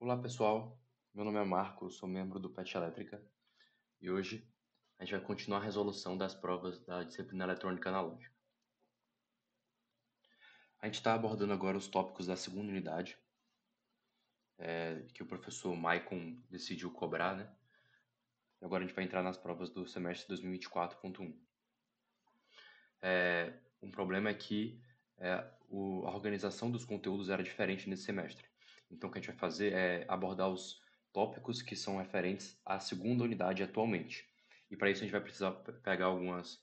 Olá pessoal, meu nome é Marco, eu sou membro do PET Elétrica e hoje a gente vai continuar a resolução das provas da disciplina Eletrônica Analógica. A gente está abordando agora os tópicos da segunda unidade, que o professor Maicon decidiu cobrar, né? E agora a gente vai entrar nas provas do semestre 2024.1. Um problema é que a organização dos conteúdos era diferente nesse semestre. Então o que a gente vai fazer é abordar os tópicos que são referentes à segunda unidade atualmente. E para isso a gente vai precisar pegar algumas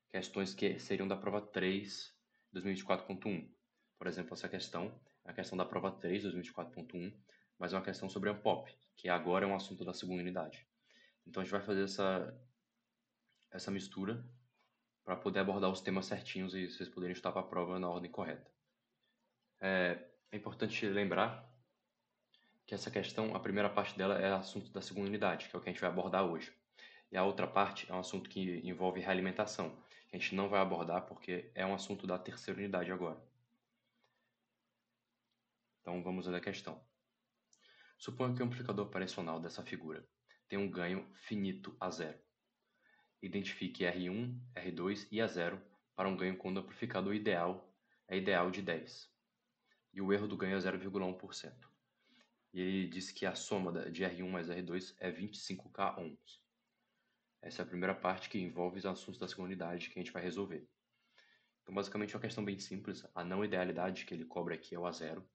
questões que seriam da prova 3, 2024.1. Por exemplo, essa questão é a questão da prova 3, 2024.1, mas é uma questão sobre Ampop, que agora é um assunto da segunda unidade. Então a gente vai fazer essa mistura para poder abordar os temas certinhos e vocês poderem estudar para a prova na ordem correta. É importante lembrar que essa questão, a primeira parte dela é assunto da segunda unidade, que é o que a gente vai abordar hoje. E a outra parte é um assunto que envolve realimentação, que a gente não vai abordar porque é um assunto da terceira unidade agora. Então vamos ler a questão. Suponha que o amplificador operacional dessa figura tem um ganho finito a zero. Identifique R1, R2 e A0 para um ganho quando o amplificador é ideal de 10. E o erro do ganho é 0,1%. E ele diz que a soma de R1 mais R2 é 25K ohms. Essa é a primeira parte que envolve os assuntos da segunda unidade que a gente vai resolver. Então, basicamente, é uma questão bem simples. A não idealidade que ele cobra aqui é o A0.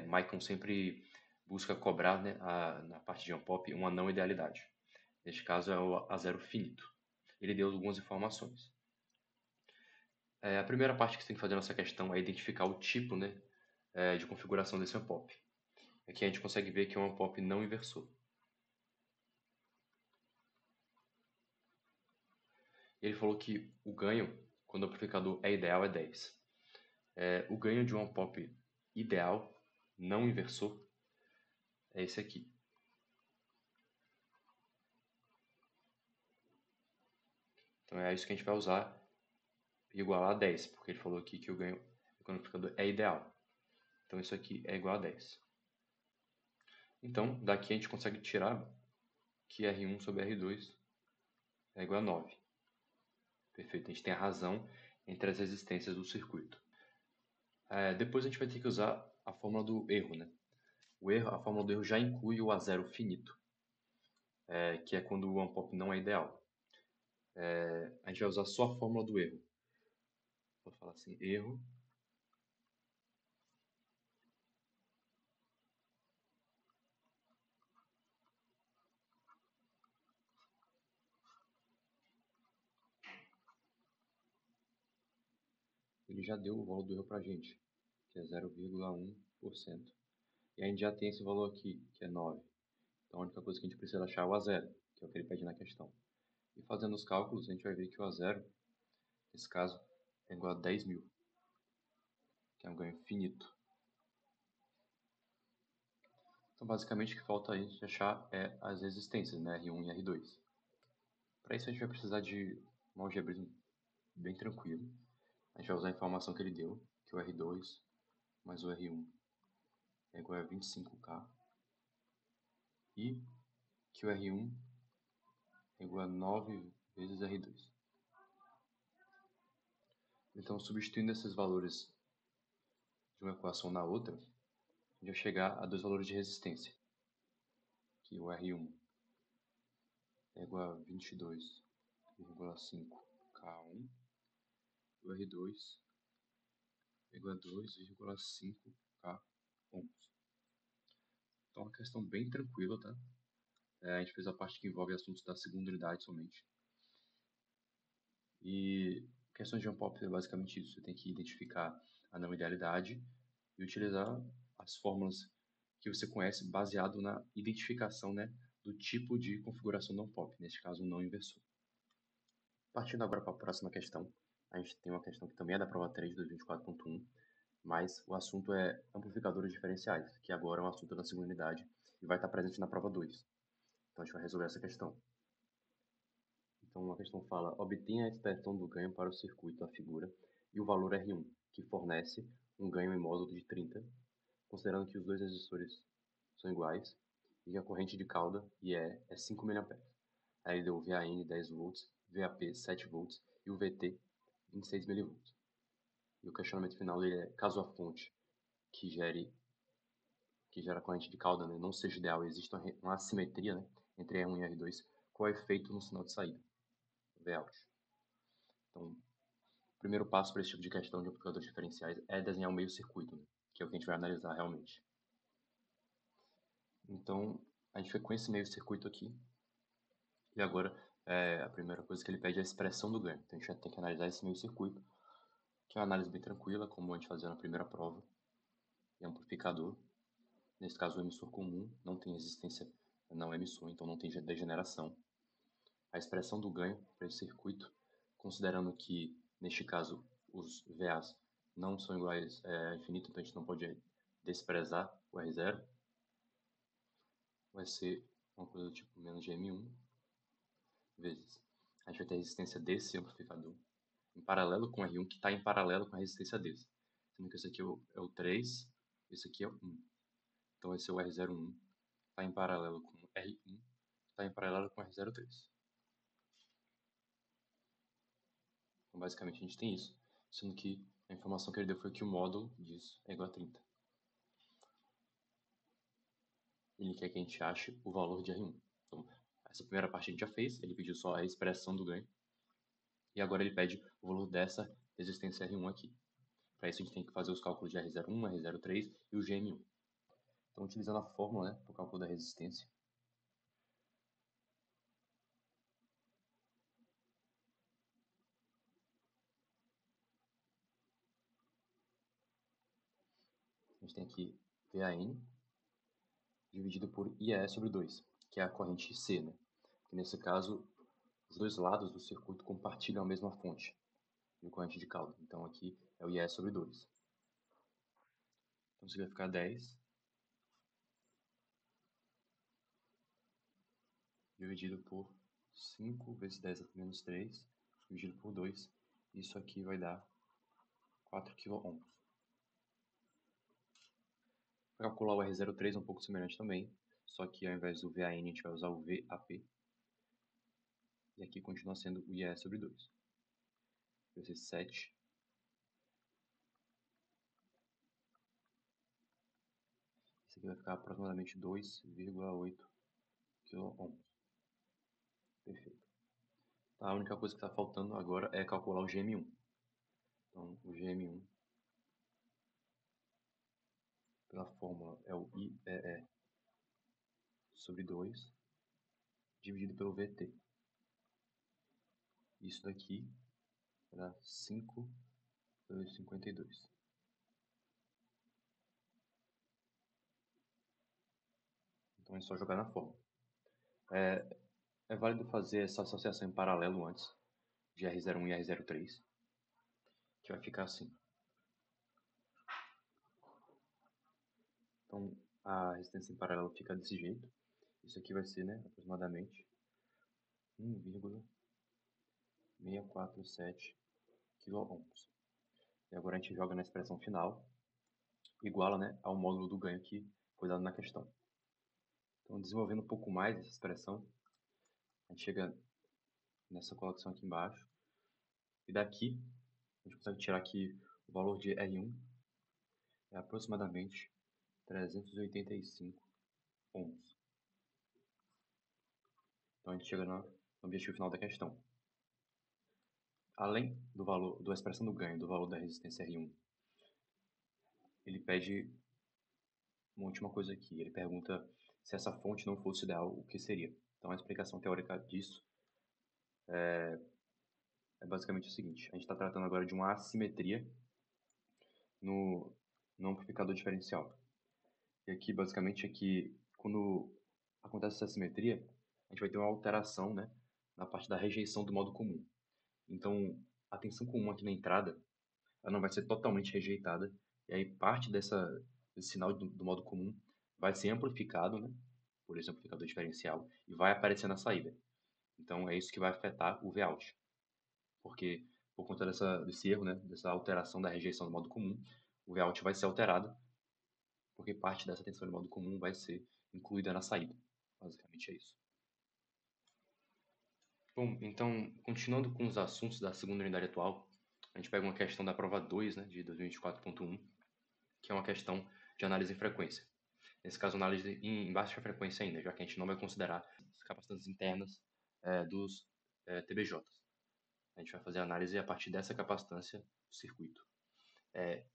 Maicon sempre busca cobrar, né, na parte de Ampop uma não idealidade. Neste caso, é o A0 finito. Ele deu algumas informações. A primeira parte que você tem que fazer nessa questão é identificar o tipo, né, de configuração desse Ampop. Aqui a gente consegue ver que é um Ampop não inversor. Ele falou que o ganho, quando o amplificador é ideal, é 10. O ganho de um Ampop ideal, não inversor, é esse aqui. Então é isso que a gente vai usar igualar a 10, porque ele falou aqui que o ganho quando o amplificador é ideal. Então isso aqui é igual a 10. Então daqui a gente consegue tirar que R1 sobre R2 é igual a 9. Perfeito, a gente tem a razão entre as resistências do circuito. Depois a gente vai ter que usar a fórmula do erro, né? A fórmula do erro já inclui o A0 finito, que é quando o Ampop não é ideal. A gente vai usar só a fórmula do erro. Vou falar assim, erro ele já deu o valor do erro para a gente, que é 0,1%. E a gente já tem esse valor aqui, que é 9. Então a única coisa que a gente precisa achar é o A0, que é o que ele pede na questão. E fazendo os cálculos, a gente vai ver que o A0, nesse caso, é igual a 10.000, que é um ganho finito. Então basicamente o que falta a gente achar é as resistências, né, R1 e R2. Para isso a gente vai precisar de um algebrismo bem tranquilo. A gente vai usar a informação que ele deu, que o R2 mais o R1 é igual a 25K e que o R1 é igual a 9 vezes R2. Então, substituindo esses valores de uma equação na outra, a gente vai chegar a dois valores de resistência, que o R1 é igual a 22,5K1 e o R2 é igual a 2,5K ohms. Então, é uma questão bem tranquila, tá? A gente fez a parte que envolve assuntos da segunda unidade somente. E questões de Ampop é basicamente isso. Você tem que identificar a não idealidade e utilizar as fórmulas que você conhece baseado na identificação, né, do tipo de configuração do Ampop, neste caso, um não inversor. Partindo agora para a próxima questão, a gente tem uma questão que também é da prova 3 do 24.1, mas o assunto é amplificadores diferenciais, que agora é um assunto da segunda unidade e vai estar presente na prova 2. Então a gente vai resolver essa questão. Então a questão fala, obtenha a expressão do ganho para o circuito da figura e o valor R1, que fornece um ganho em módulo de 30, considerando que os dois resistores são iguais e a corrente de cauda IE é 5 mA. Aí deu VAN 10 volts, VAP 7 volts e o VT 26 mV. E o questionamento final ele é: caso a fonte que gera corrente de cauda, né, não seja ideal, existe uma assimetria, né, entre R1 e R2, qual é o efeito no sinal de saída? Vout. Então, o primeiro passo para esse tipo de questão de amplificadores diferenciais é desenhar um meio circuito, né, que é o que a gente vai analisar realmente. Então, a gente foi com esse meio circuito aqui, e agora a primeira coisa que ele pede é a expressão do ganho. Então, a gente vai ter que analisar esse meio circuito, que é uma análise bem tranquila, como a gente fazia na primeira prova, e amplificador. Nesse caso, o emissor comum não tem resistência não emissor, então não tem degeneração. A expressão do ganho para esse circuito, considerando que, neste caso, os VAs não são iguais a infinito, então a gente não pode desprezar o R0, vai ser uma coisa do tipo menos de M1 vezes. A gente vai ter a resistência desse amplificador em paralelo com o R1, que está em paralelo com a resistência desse. Sendo que esse aqui é o 3, esse aqui é o 1. Então esse é o R01, está em paralelo com o R1, está em paralelo com o R03. Então basicamente a gente tem isso, sendo que a informação que ele deu foi que o módulo disso é igual a 30. Ele quer que a gente ache o valor de R1. Então, essa primeira parte a gente já fez, ele pediu só a expressão do ganho. E agora ele pede o valor dessa resistência R1 aqui. Para isso a gente tem que fazer os cálculos de R01, R03 e o GM1. Então, utilizando a fórmula, né, para o cálculo da resistência, a gente tem aqui VAN dividido por IE sobre 2, que é a corrente C, né? Que nesse caso, os dois lados do circuito compartilham a mesma fonte de corrente de cauda. Então aqui é o IE sobre 2. Então isso vai ficar 10 dividido por 5 vezes 10 menos 3, dividido por 2. Isso aqui vai dar 4 kΩ. Para calcular o R03 é um pouco semelhante também, só que ao invés do VAN a gente vai usar o VAP. E aqui continua sendo o IE sobre 2. Vai ser 7. Isso aqui vai ficar aproximadamente 2,8 kΩ. Perfeito. A única coisa que está faltando agora é calcular o GM1. Então, o GM1, pela fórmula, é o IEE sobre 2, dividido pelo VT. Isso daqui dá 5,52. Então é só jogar na fórmula. É válido fazer essa associação em paralelo antes, de R01 e R03, que vai ficar assim. Então, a resistência em paralelo fica desse jeito. Isso aqui vai ser, né, aproximadamente 1,647 kΩ. E agora a gente joga na expressão final, iguala, né, ao módulo do ganho que foi dado na questão. Então, desenvolvendo um pouco mais essa expressão, a gente chega nessa colocação aqui embaixo. E daqui, a gente consegue tirar que o valor de R1 é aproximadamente 385 ohms. Então a gente chega no objetivo final da questão. Além do valor, da expressão do ganho, do valor da resistência R1, ele pede uma última coisa aqui. Ele pergunta se essa fonte não fosse ideal, o que seria? Então a explicação teórica disso é basicamente o seguinte. A gente está tratando agora de uma assimetria no amplificador diferencial. E aqui basicamente é que quando acontece essa assimetria, a gente vai ter uma alteração, né, na parte da rejeição do modo comum. Então, a tensão comum aqui na entrada, ela não vai ser totalmente rejeitada, e aí parte desse sinal do modo comum vai ser amplificado, né, por esse amplificador diferencial, e vai aparecer na saída. Então, é isso que vai afetar o Vout, porque por conta desse erro, né, dessa alteração da rejeição do modo comum, o Vout vai ser alterado, porque parte dessa tensão de modo comum vai ser incluída na saída. Basicamente é isso. Bom, então, continuando com os assuntos da segunda unidade atual, a gente pega uma questão da prova 2, né, de 2024.1, que é uma questão de análise em frequência. Nesse caso, análise em baixa frequência ainda, já que a gente não vai considerar as capacidades internas dos TBJs. A gente vai fazer a análise a partir dessa capacitância do circuito.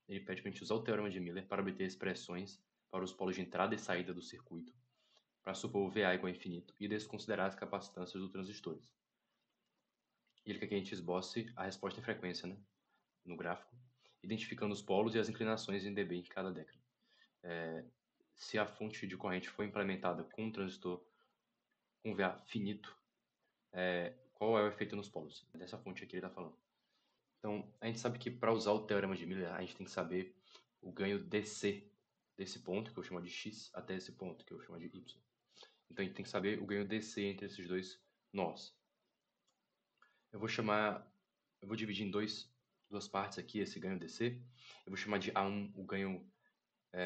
Ele pede para a gente usar o teorema de Miller para obter expressões para os polos de entrada e saída do circuito, para supor o VA igual a infinito e desconsiderar as capacitâncias dos transistores. E ele quer que a gente esboce a resposta em frequência, né, no gráfico, identificando os polos e as inclinações em dB em cada década. Se a fonte de corrente for implementada com um transistor com VA finito, qual é o efeito nos polos? Dessa fonte aqui ele está falando. Então, a gente sabe que para usar o teorema de Miller, a gente tem que saber o ganho DC desse ponto, que eu chamo de X, até esse ponto, que eu chamo de Y. Então, a gente tem que saber o ganho DC entre esses dois nós. Eu vou dividir em duas partes aqui esse ganho DC. Eu vou chamar de A1 o ganho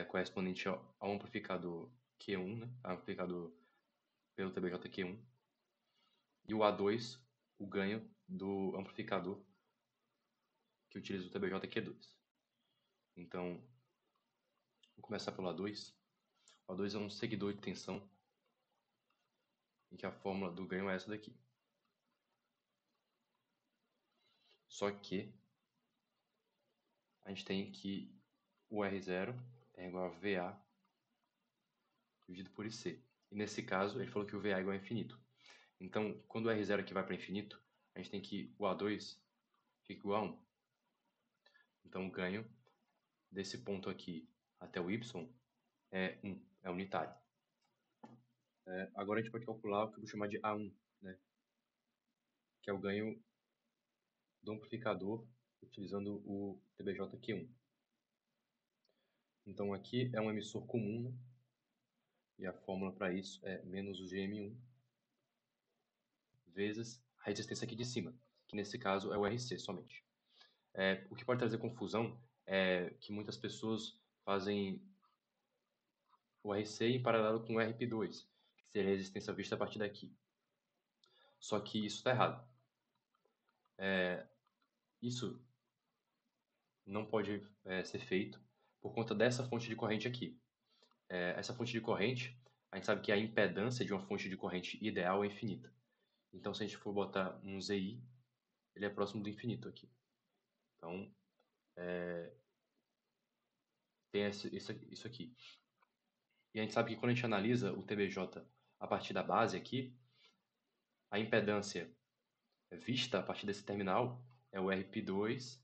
correspondente ao amplificador Q1, né? Amplificado pelo TBJ Q1. E o A2 o ganho do amplificador que utiliza o TBJ Q2. Então, vou começar pelo A2. O A2 é um seguidor de tensão, em que a fórmula do ganho é essa daqui. Só que a gente tem que o R0 é igual a VA dividido por IC. E nesse caso, ele falou que o VA é igual a infinito. Então, quando o R0 aqui vai para infinito, a gente tem que o A2 fica igual a 1. Então, o ganho desse ponto aqui até o Y é 1, é unitário. Agora a gente pode calcular o que eu vou chamar de A1, né? Que é o ganho do amplificador utilizando o TBJ-Q1. Então aqui é um emissor comum, né? E a fórmula para isso é menos o GM1 vezes a resistência aqui de cima, que nesse caso é o RC somente. O que pode trazer confusão é que muitas pessoas fazem o RC em paralelo com o RP2, que seria a resistência vista a partir daqui. Só que isso está errado. Isso não pode ser feito por conta dessa fonte de corrente aqui. Essa fonte de corrente, a gente sabe que a impedância de uma fonte de corrente ideal é infinita. Então, se a gente for botar um ZI, ele é próximo do infinito aqui. Então, tem isso aqui. E a gente sabe que quando a gente analisa o TBJ a partir da base aqui, a impedância vista a partir desse terminal é o RP2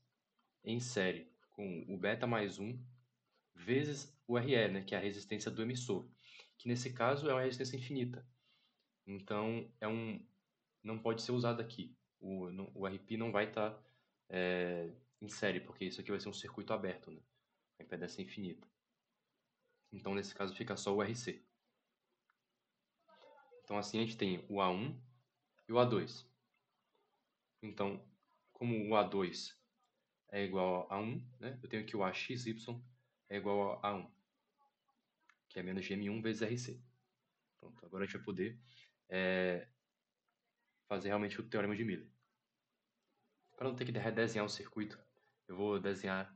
em série com o beta mais 1 vezes o RE, né, que é a resistência do emissor, que nesse caso é uma resistência infinita. Então, não pode ser usado aqui. O RP não vai estar em série, porque isso aqui vai ser um circuito aberto, né? A impedância é infinita. Então, nesse caso, fica só o RC. Então, assim, a gente tem o A1 e o A2. Então, como o A2 é igual a 1, né? Eu tenho que o AXY é igual a 1, que é menos GM1 vezes RC. Pronto, agora a gente vai poder fazer realmente o teorema de Miller. Para não ter que redesenhar o circuito, eu vou desenhar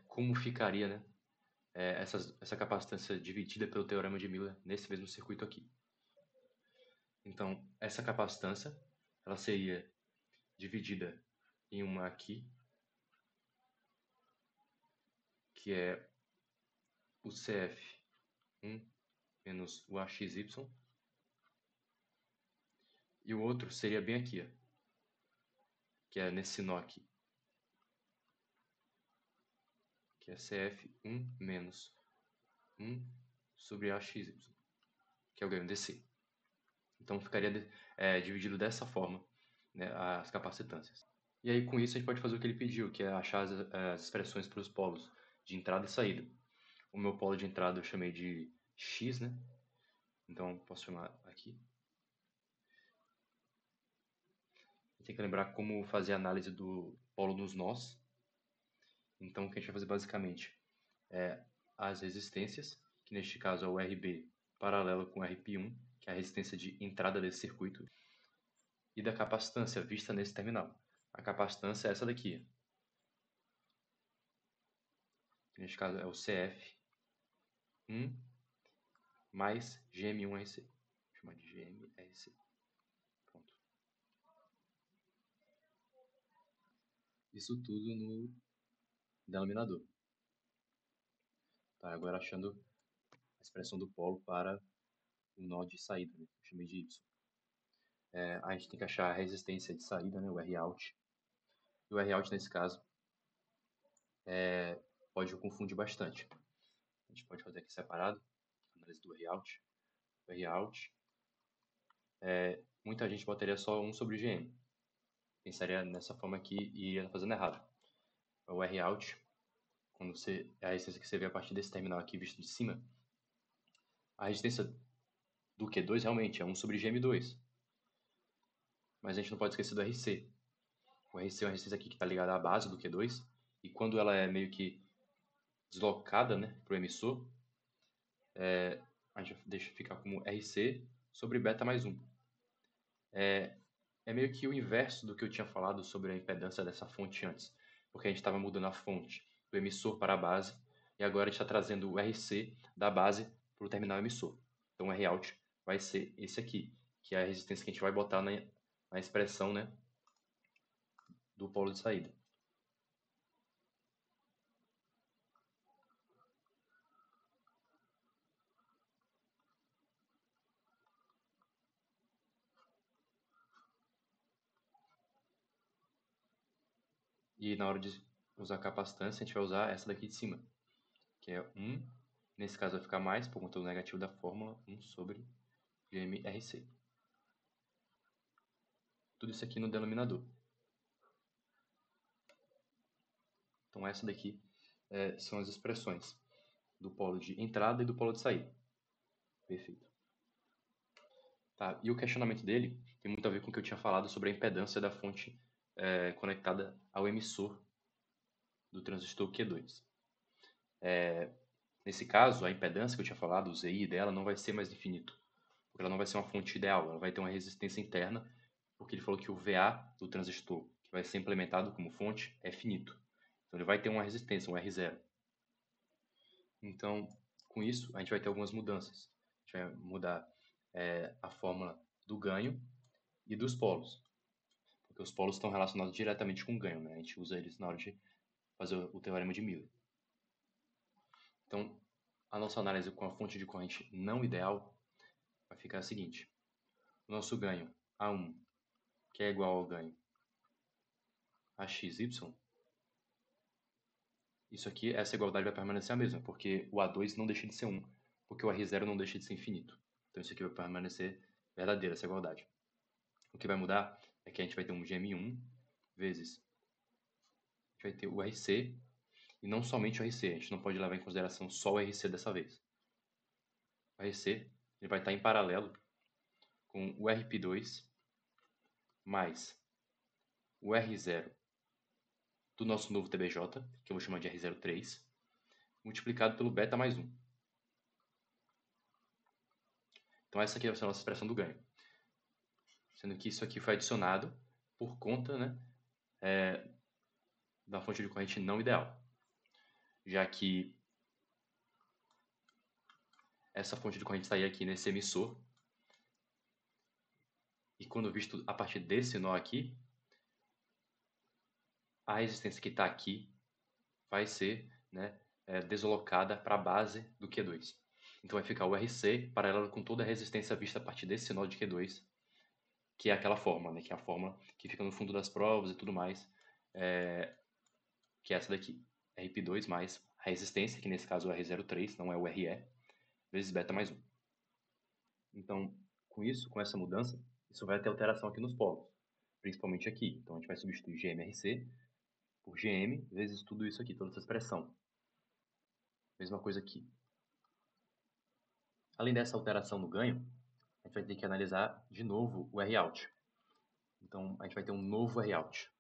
como ficaria, né, essa capacitância dividida pelo teorema de Miller nesse mesmo circuito aqui. Então, essa capacitância ela seria dividida em uma aqui, que é o CF1 menos o AXY, e o outro seria bem aqui, ó, que é nesse nó aqui, que é CF1 menos 1 sobre AXY, que é o ganho DC. Então ficaria dividido dessa forma, né, as capacitâncias. E aí com isso a gente pode fazer o que ele pediu, que é achar as expressões para os polos de entrada e saída. O meu polo de entrada eu chamei de X, né? Então posso chamar aqui. Tem que lembrar como fazer a análise do polo nos nós. Então o que a gente vai fazer basicamente é as resistências, que neste caso é o RB paralelo com o RP1, que é a resistência de entrada desse circuito, e da capacitância vista nesse terminal. A capacitância é essa daqui, que neste caso é o CF1 mais GM1RC. Vou chamar de GMRC. Pronto. Isso tudo no denominador. Tá, agora achando a expressão do polo para o nó de saída, né? Eu chamei de Y. A gente tem que achar a resistência de saída, né? O Rout. E o Rout, nesse caso, pode confundir bastante. A gente pode fazer aqui separado, análise do Rout. O Rout, muita gente botaria só 1 sobre GM. Pensaria nessa forma aqui e ia fazendo errado. O Rout, quando é a resistência que você vê a partir desse terminal aqui visto de cima, a resistência do Q2 realmente é 1 sobre GM2. Mas a gente não pode esquecer do RC. O RC é uma resistência aqui que está ligada à base do Q2, e quando ela é meio que deslocada, né, para o emissor, a gente deixa ficar como RC sobre beta mais 1. É meio que o inverso do que eu tinha falado sobre a impedância dessa fonte antes, porque a gente estava mudando a fonte do emissor para a base, e agora a gente está trazendo o RC da base para o terminal emissor. Então o Rout vai ser esse aqui, que é a resistência que a gente vai botar na expressão, né, do polo de saída. E na hora de usar a capacitância, a gente vai usar essa daqui de cima, que é 1, nesse caso vai ficar mais, por conta do negativo da fórmula, 1 sobre GMRC. Tudo isso aqui no denominador. Então essa daqui são as expressões do polo de entrada e do polo de saída. Perfeito. Tá, e o questionamento dele tem muito a ver com o que eu tinha falado sobre a impedância da fonte conectada ao emissor do transistor Q2. Nesse caso, a impedância que eu tinha falado, o ZI dela, não vai ser mais infinito, porque ela não vai ser uma fonte ideal, ela vai ter uma resistência interna, porque ele falou que o VA do transistor que vai ser implementado como fonte é finito. Então ele vai ter uma resistência, um R0. Então, com isso, a gente vai ter algumas mudanças. A gente vai mudar a fórmula do ganho e dos polos, porque os polos estão relacionados diretamente com o ganho, né? A gente usa eles na hora de fazer o teorema de Miller. Então, a nossa análise com a fonte de corrente não ideal vai ficar a seguinte. O nosso ganho A1, que é igual ao ganho AXY, isso aqui, essa igualdade vai permanecer a mesma, porque o A2 não deixa de ser 1, porque o R0 não deixa de ser infinito. Então isso aqui vai permanecer verdadeira, essa igualdade. O que vai mudar é que a gente vai ter um GM1 vezes, a gente vai ter o RC, e não somente o RC, a gente não pode levar em consideração só o RC dessa vez. O RC ele vai estar em paralelo com o RP2 mais o R0 do nosso novo TBJ, que eu vou chamar de R03, multiplicado pelo beta mais 1. Então essa aqui vai ser a nossa expressão do ganho. Sendo que isso aqui foi adicionado por conta, né, da fonte de corrente não ideal. Já que essa fonte de corrente estaria aqui nesse emissor. E quando visto a partir desse nó aqui, a resistência que está aqui vai ser, né, deslocada para a base do Q2. Então vai ficar o RC paralelo com toda a resistência vista a partir desse nó de Q2, que é aquela fórmula, né, que é a fórmula que fica no fundo das provas e tudo mais, que é essa daqui, RP2 mais a resistência, que nesse caso é o R03, não é o RE, vezes beta mais 1. Então, com isso, com essa mudança, isso vai ter alteração aqui nos polos, principalmente aqui. Então a gente vai substituir GMRC por GM vezes tudo isso aqui, toda essa expressão. Mesma coisa aqui. Além dessa alteração no ganho, a gente vai ter que analisar de novo o Rout. Então a gente vai ter um novo Rout.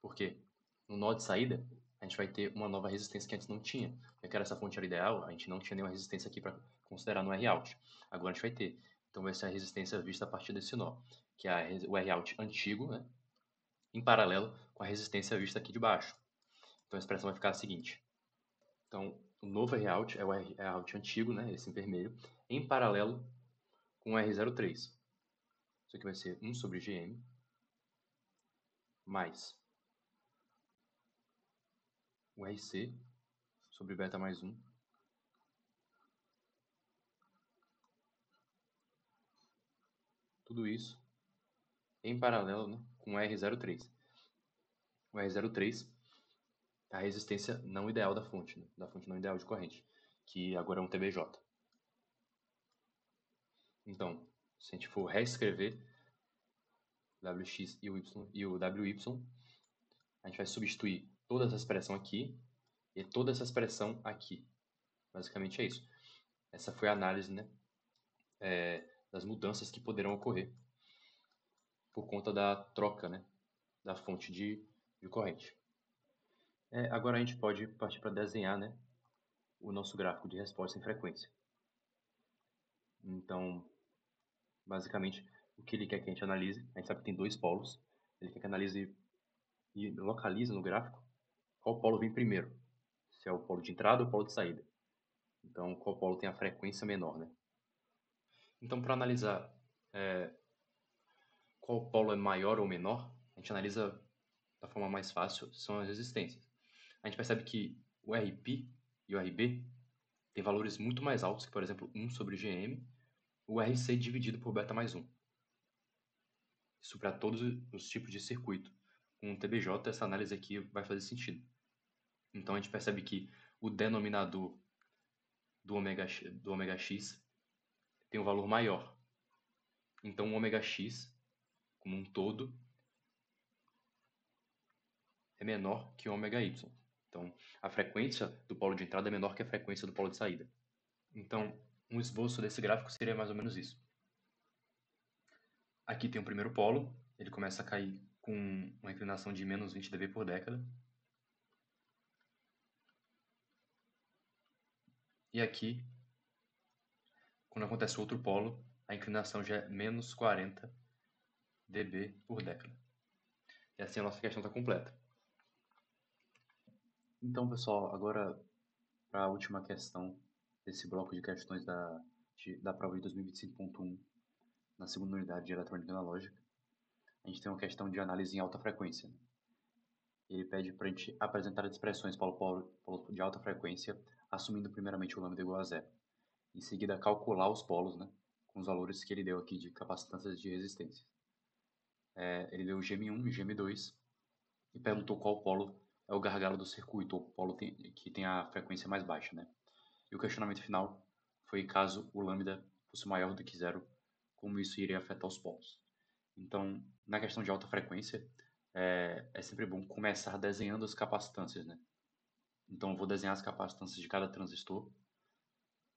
Por quê? no nó de saída, a gente vai ter uma nova resistência que antes não tinha. Eu quero essa fonte era ideal, a gente não tinha nenhuma resistência aqui para considerar no R-out. Agora a gente vai ter. Então vai ser a resistência vista a partir desse nó, que é o R-out antigo, né? Em paralelo com a resistência vista aqui de baixo. Então a expressão vai ficar a seguinte. Então, o novo R-out é o R-out antigo, né? Esse em vermelho, em paralelo com o R03. Isso aqui vai ser 1 sobre Gm mais o RC sobre beta mais 1 tudo isso em paralelo, né, com o R03. O R03 é a resistência não ideal da fonte, né, da fonte não ideal de corrente, que agora é um TBJ. Então, se a gente for reescrever Wx e o Wy, a gente vai substituir toda essa expressão aqui e toda essa expressão aqui. Basicamente é isso. Essa foi a análise, né, das mudanças que poderão ocorrer por conta da troca, né, da fonte de corrente. Agora a gente pode partir para desenhar, né, o nosso gráfico de resposta em frequência. Então, basicamente, o que ele quer que a gente analise, a gente sabe que tem dois polos, ele quer que analise e localize no gráfico qual polo vem primeiro, se é o polo de entrada ou o polo de saída. Então, qual polo tem a frequência menor, né? Então, para analisar qual polo é maior ou menor, a gente analisa da forma mais fácil, são as resistências. A gente percebe que o Rp e o Rb têm valores muito mais altos que, por exemplo, 1 sobre Gm, o Rc dividido por beta mais 1. Isso para todos os tipos de circuito. Com o TBJ, essa análise aqui vai fazer sentido. Então, a gente percebe que o denominador do ômega x tem um valor maior. Então, o ômega x, como um todo, é menor que o ômega y. Então, a frequência do polo de entrada é menor que a frequência do polo de saída. Então, um esboço desse gráfico seria mais ou menos isso. Aqui tem o primeiro polo, ele começa a cair com uma inclinação de menos 20 dB por década. E aqui, quando acontece o outro polo, a inclinação já é menos 40 dB por década. E assim a nossa questão está completa. Então, pessoal, agora para a última questão desse bloco de questões da prova de 2025.1, na segunda unidade de eletrônica analógica, a gente tem uma questão de análise em alta frequência. Ele pede para a gente apresentar as expressões para o polo de alta frequência, assumindo primeiramente o lambda igual a zero. Em seguida, calcular os polos, né, com os valores que ele deu aqui de capacitâncias de resistência. Ele deu Gm1 e Gm2 e perguntou qual polo é o gargalo do circuito, ou polo que tem a frequência mais baixa, né? E o questionamento final foi caso o lambda fosse maior do que zero, como isso iria afetar os polos. Então, na questão de alta frequência, é sempre bom começar desenhando as capacitâncias, né? Então, eu vou desenhar as capacitâncias de cada transistor.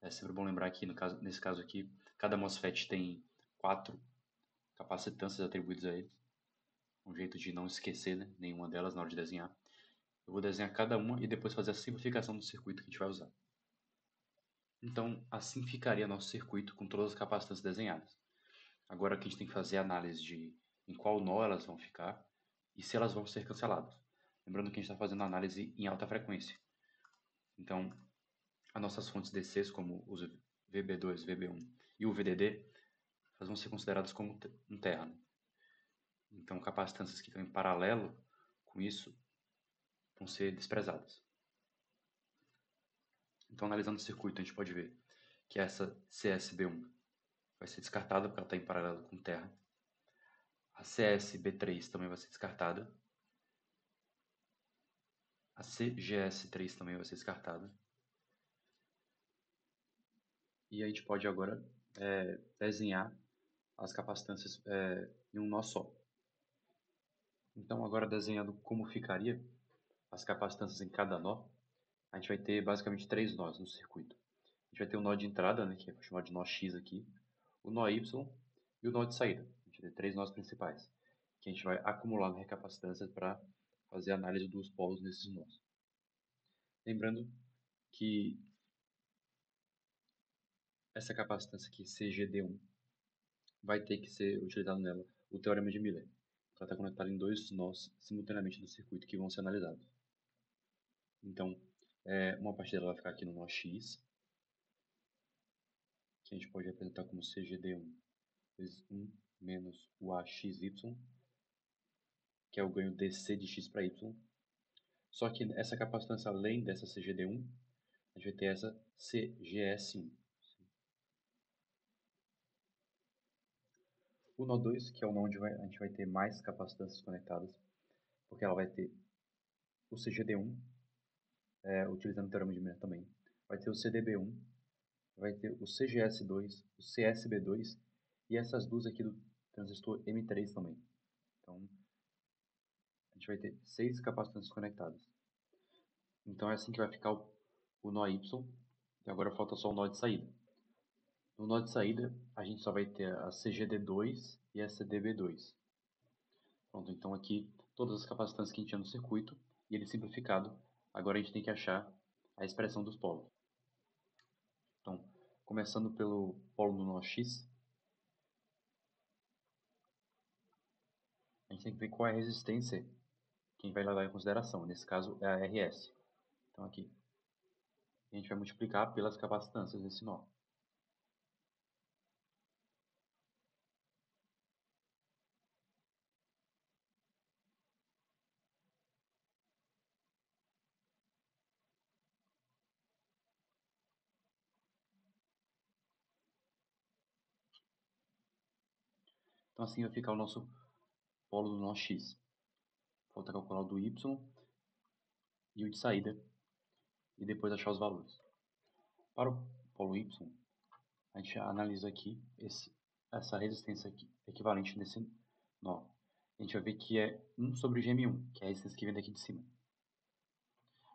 É sempre bom lembrar que, nesse caso aqui, cada MOSFET tem 4 capacitâncias atribuídas a ele. Um jeito de não esquecer, né, nenhuma delas na hora de desenhar. Eu vou desenhar cada uma e depois fazer a simplificação do circuito que a gente vai usar. Então, assim ficaria nosso circuito com todas as capacitâncias desenhadas. Agora, o que a gente tem que fazer é a análise de em qual nó elas vão ficar e se elas vão ser canceladas. Lembrando que a gente está fazendo análise em alta frequência. Então, as nossas fontes DCs, como os VB2, VB1 e o VDD, elas vão ser consideradas como um terra. Né? Então, capacitâncias que estão em paralelo com isso vão ser desprezadas. Então, analisando o circuito, a gente pode ver que essa CSB1 vai ser descartada porque ela está em paralelo com terra. A CSB3 também vai ser descartada. A CGS3 também vai ser descartada. E a gente pode agora desenhar as capacitâncias em um nó só. Então, agora desenhando como ficaria as capacitâncias em cada nó, a gente vai ter basicamente 3 nós no circuito. A gente vai ter o nó de entrada, né, que é chamado de nó X aqui, o nó Y e o nó de saída. A gente vai ter 3 nós principais, que a gente vai acumular na recapacitância para fazer a análise dos polos nesses nós. Lembrando que essa capacitância aqui, CGD1, vai ter que ser utilizado nela o teorema de Miller. Ela está conectada em dois nós simultaneamente no circuito que vão ser analisados. Então, uma parte dela vai ficar aqui no nó X, que a gente pode representar como CGD1 vezes 1 menos o AXY, que é o ganho dC de x para y. Só que essa capacitância, além dessa CGD1, a gente vai ter essa CGS1. O nó 2, que é o nó onde a gente vai ter mais capacitâncias conectadas, porque ela vai ter o CGD1, utilizando o teorema de Miller também, vai ter o CDB1, vai ter o CGS2, o CSB2 e essas duas aqui do transistor M3 também. Então, a gente vai ter 6 capacitâncias conectadas. Então é assim que vai ficar o nó Y, e agora falta só o nó de saída. No nó de saída, a gente só vai ter a CGD2 e a CDB2. Pronto, então aqui todas as capacitâncias que a gente tinha no circuito, e ele simplificado, agora a gente tem que achar a expressão dos polos. Então, começando pelo polo do nó X, a gente tem que ver qual é a resistência que a gente vai levar em consideração. Nesse caso, é a RS. Então aqui, a gente vai multiplicar pelas capacitâncias desse nó. Então assim vai ficar o nosso polo do nó X. Falta calcular o do Y e o de saída, e depois achar os valores. Para o polo Y, a gente analisa aqui essa resistência aqui, equivalente nesse nó. A gente vai ver que é 1 sobre Gm1, que é a resistência que vem daqui de cima.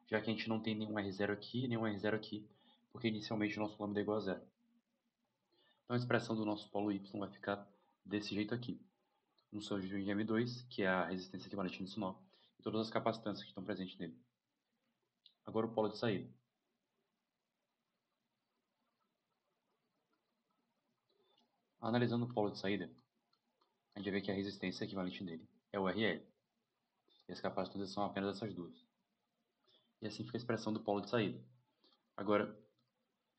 Já que a gente não tem nenhum R0 aqui e nenhum R0 aqui, porque inicialmente o nosso lambda é igual a zero. Então a expressão do nosso polo Y vai ficar desse jeito aqui. 1 sobre Gm2, que é a resistência equivalente nesse nó, e todas as capacitâncias que estão presentes nele. Agora o polo de saída. Analisando o polo de saída, a gente vai ver que a resistência equivalente nele é o RL. E as capacitâncias são apenas essas duas. E assim fica a expressão do polo de saída. Agora,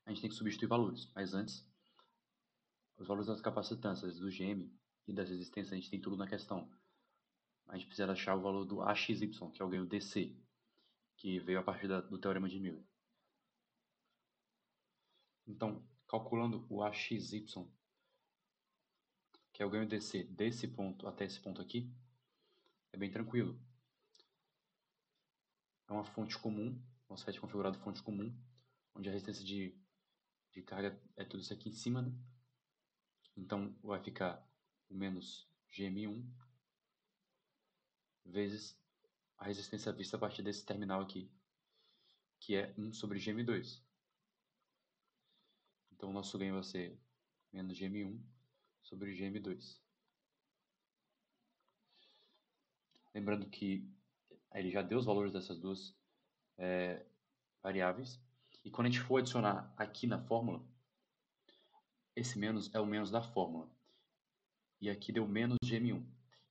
a gente tem que substituir valores, mas antes, os valores das capacitâncias do GM e das resistências a gente tem tudo na questão. A gente precisa achar o valor do AXY, que é o ganho DC, que veio a partir do teorema de Miller. Então, calculando o AXY, que é o ganho DC desse ponto até esse ponto aqui, é bem tranquilo. É uma fonte comum, um set configurado fonte comum, onde a resistência de carga é tudo isso aqui em cima, né? Então vai ficar o menos Gm1 vezes a resistência vista a partir desse terminal aqui, que é 1 sobre Gm2. Então o nosso ganho vai ser menos Gm1 sobre Gm2. Lembrando que ele já deu os valores dessas duas variáveis. E quando a gente for adicionar aqui na fórmula, esse menos é o menos da fórmula. E aqui deu menos Gm1.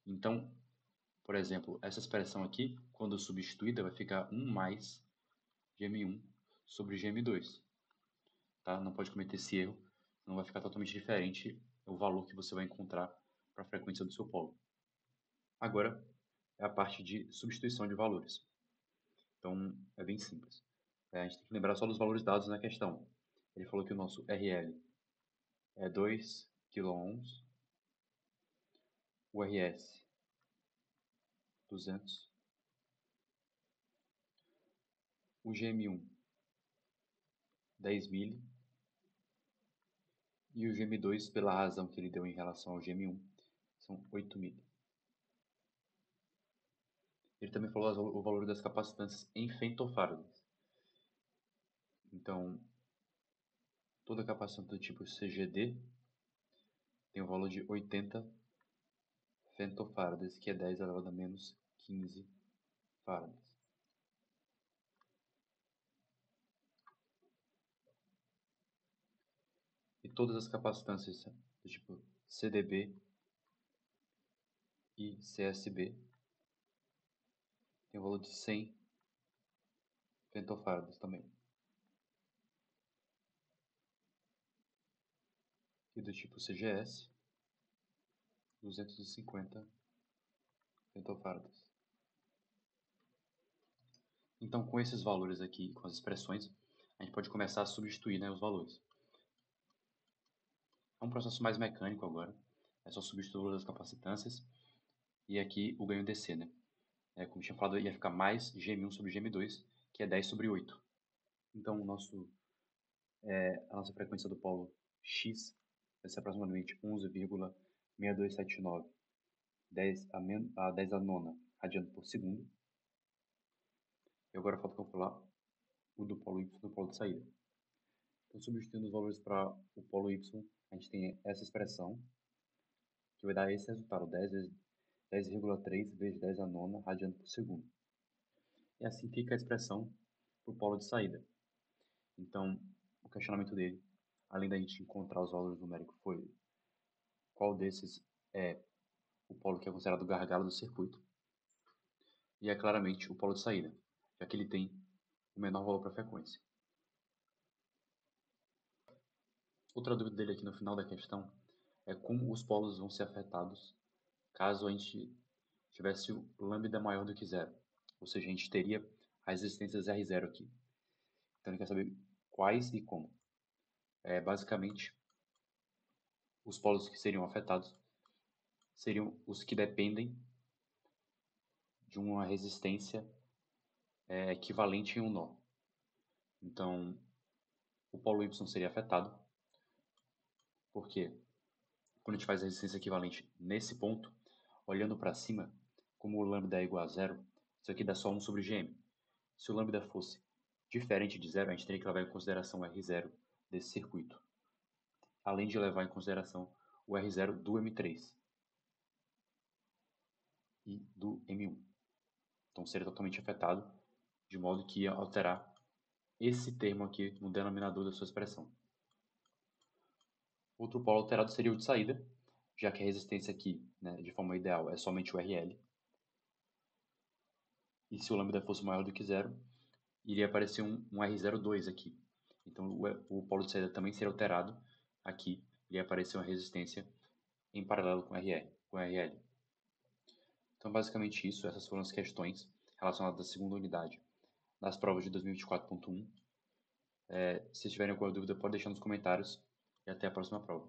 Então, por exemplo, essa expressão aqui, quando substituída, vai ficar 1 mais Gm1 sobre Gm2. Tá? Não pode cometer esse erro, não vai ficar totalmente diferente o valor que você vai encontrar para a frequência do seu polo. Agora é a parte de substituição de valores. Então é bem simples. A gente tem que lembrar só dos valores dados na questão. Ele falou que o nosso RL é 2 kΩ, o RS 200, o Gm1 10 mili e o Gm2, pela razão que ele deu em relação ao Gm1, são 8 mili. Ele também falou o valor das capacitâncias em femtofarads. Então, toda capacitância do tipo CGD tem o valor de 80 femtofarads, que é 10 elevado a menos 15 farads. E todas as capacitâncias do tipo CDB e CSB tem o valor de 100 femtofarads também. E do tipo CGS, 250 femtofarads. Então, com esses valores aqui, com as expressões, a gente pode começar a substituir, né, os valores. É um processo mais mecânico agora. É só substituir as capacitâncias e aqui o ganho DC, né? Como tinha falado, ia ficar mais Gm1 sobre Gm2, que é 10 sobre 8. Então, a nossa frequência do polo X vai ser aproximadamente 11,6279 a 10 a nona radiano por segundo. E agora falta calcular o do polo Y do polo de saída. Então, substituindo os valores para o polo Y, a gente tem essa expressão, que vai dar esse resultado, 10,3 vezes 10 a nona radiano por segundo. E assim fica a expressão para o polo de saída. Então, o questionamento dele, além da gente encontrar os valores numéricos, foi qual desses é o polo que é considerado o gargalo do circuito. E é claramente o polo de saída, já que ele tem o menor valor para a frequência. Outra dúvida dele aqui no final da questão é como os polos vão ser afetados caso a gente tivesse o lambda maior do que zero. Ou seja, a gente teria as resistências R0 aqui. Então ele quer saber quais e como. Basicamente, os polos que seriam afetados seriam os que dependem de uma resistência equivalente em um nó. Então, o polo Y seria afetado, porque quando a gente faz a resistência equivalente nesse ponto, olhando para cima, como o lambda é igual a zero, isso aqui dá só 1 sobre Gm. Se o lambda fosse diferente de zero, a gente teria que levar em consideração o R0 desse circuito, além de levar em consideração o R0 do M3 e do M1. Então seria totalmente afetado, de modo que ia alterar esse termo aqui no denominador da sua expressão. Outro polo alterado seria o de saída, já que a resistência aqui, né, de forma ideal, é somente o RL. E se o lambda fosse maior do que zero, iria aparecer um R02 aqui. Então o polo de saída também seria alterado aqui, iria aparecer uma resistência em paralelo com RL. Então basicamente isso, essas foram as questões relacionadas à segunda unidade das provas de 2024.1. Se tiverem alguma dúvida, pode deixar nos comentários e até a próxima prova.